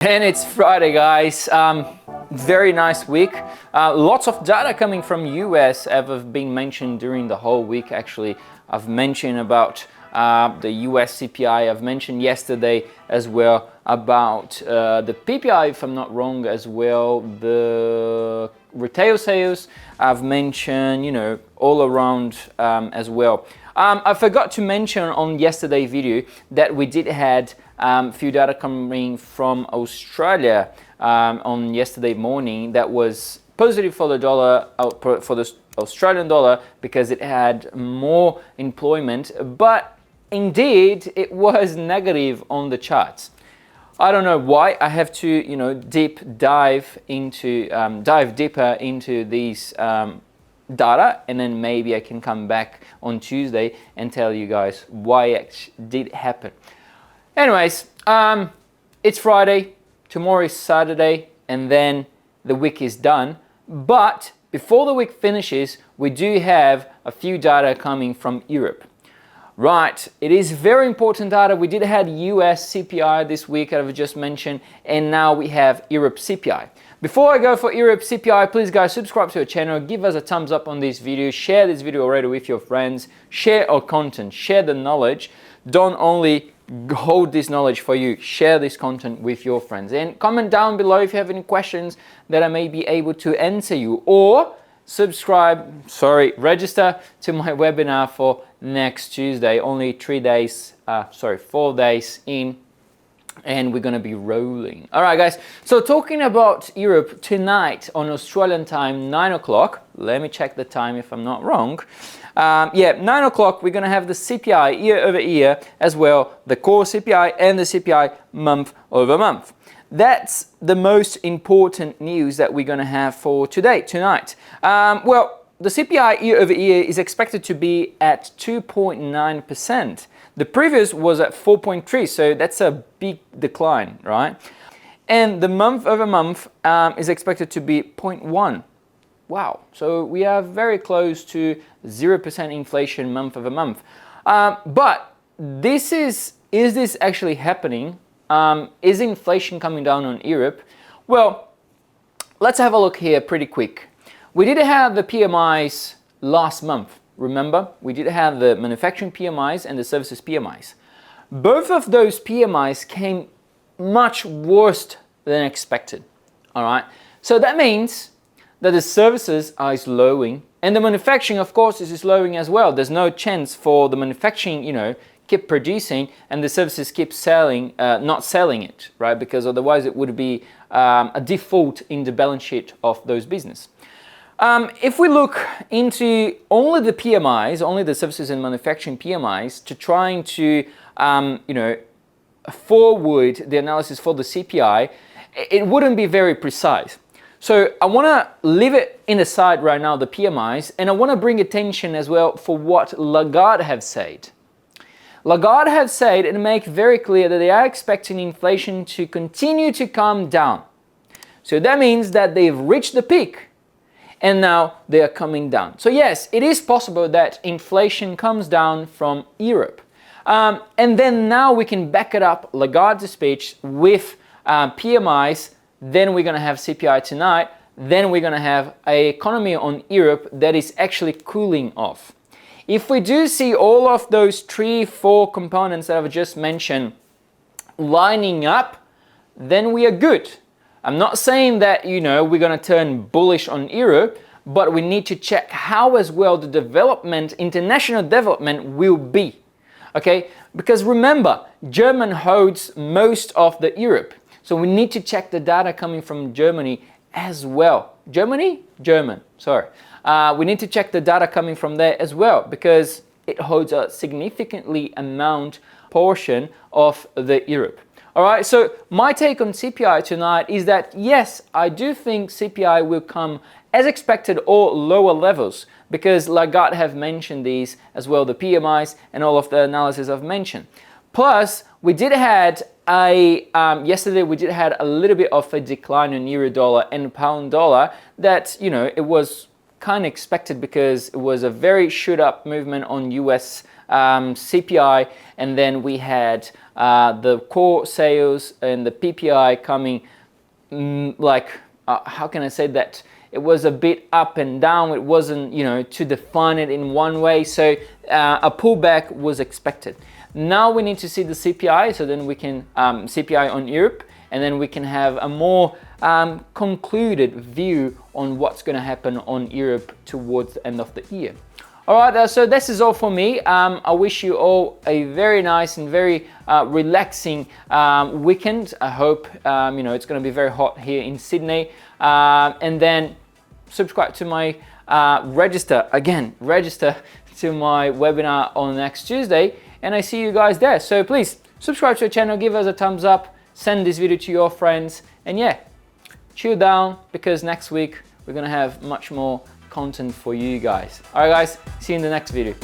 And it's Friday, guys. Very nice week. Lots of data coming from US have been mentioned during the whole week. Actually, I've mentioned about the US CPI. I've mentioned yesterday as well about the PPI, if I'm not wrong, as well. The retail sales. I've mentioned, all around as well. I forgot to mention on yesterday's video that we did had few data coming from Australia on yesterday morning that was positive for the dollar, for the Australian dollar, because it had more employment, but indeed it was negative on the charts. I don't know why. I have to dive deeper into these data, and then maybe I can come back on Tuesday and tell you guys why it did happen. Anyways, it's Friday, tomorrow is Saturday, and then the week is done. But before the week finishes, we do have a few data coming from Europe. Right, it is very important data. We did have US CPI this week, I've just mentioned, and now we have Europe CPI. Before I go for Europe CPI, please guys, subscribe to our channel, give us a thumbs up on this video, share this video already with your friends, share our content, share the knowledge. Don't only hold this knowledge for you, share this content with your friends, and comment down below if you have any questions that I may be able to answer you, or register to my webinar for next Tuesday. Only 4 days in, and we're gonna be rolling. All right, guys. So talking about Europe tonight on Australian time, 9 o'clock. Let me check the time if I'm not wrong. 9 o'clock, we're gonna have the CPI year over year, as well the core CPI and the CPI month over month. That's the most important news that we're gonna have for tonight. The CPI year over year is expected to be at 2.9%. The previous was at 4.3, so that's a big decline, right? And the month over month is expected to be 0.1. Wow, so we are very close to 0% inflation month over month. But is this actually happening? Is inflation coming down on Europe? Well, let's have a look here pretty quick. We did have the PMIs last month. Remember, we did have the manufacturing PMIs and the services PMIs. Both of those PMIs came much worse than expected. All right, so that means that the services are slowing, and the manufacturing, of course, is slowing as well. There's no chance for the manufacturing, keep producing, and the services keep selling, not selling it, right? Because otherwise it would be a default in the balance sheet of those business. If we look into only the PMIs, only the services and manufacturing PMIs, to trying to, forward the analysis for the CPI, it wouldn't be very precise. So I want to leave it in the side right now, the PMIs, and I want to bring attention as well for what Lagarde have said. Lagarde have said and make very clear that they are expecting inflation to continue to come down. So that means that they've reached the peak and now they are coming down. So yes, it is possible that inflation comes down from Europe. And then now we can back it up, Lagarde's speech, with PMIs. Then we're going to have CPI tonight. Then we're going to have an economy on Europe that is actually cooling off. If we do see all of those 3-4 components that I've just mentioned lining up, then we are good. I'm not saying that, we're going to turn bullish on Europe, but we need to check how as well the development, international development will be. Okay? Because remember, Germany holds most of the Europe. So we need to check the data coming from Germany as well. German, sorry. We need to check the data coming from there as well, because it holds a significantly portion of the Europe. All right, so my take on CPI tonight is that yes, I do think CPI will come as expected or lower levels, because Lagarde have mentioned these as well, the PMIs and all of the analysis I've mentioned. Plus, we did had yesterday we did had a little bit of a decline in euro dollar and pound dollar that, it was kind of expected because it was a very shoot up movement on US CPI, and then we had the core sales and the PPI coming how can I say that? It was a bit up and down. It wasn't, to define it in one way. So a pullback was expected. Now we need to see the CPI, so then we can CPI on Europe, and then we can have a more concluded view on what's going to happen on Europe towards the end of the year. All right, so this is all for me. I wish you all a very nice and very relaxing weekend. I hope it's going to be very hot here in Sydney. And then subscribe to my register to my webinar on next Tuesday, and I see you guys there. So please subscribe to the channel, give us a thumbs up, send this video to your friends, and yeah, chill down because next week we're gonna have much more content for you guys. All right guys, see you in the next video.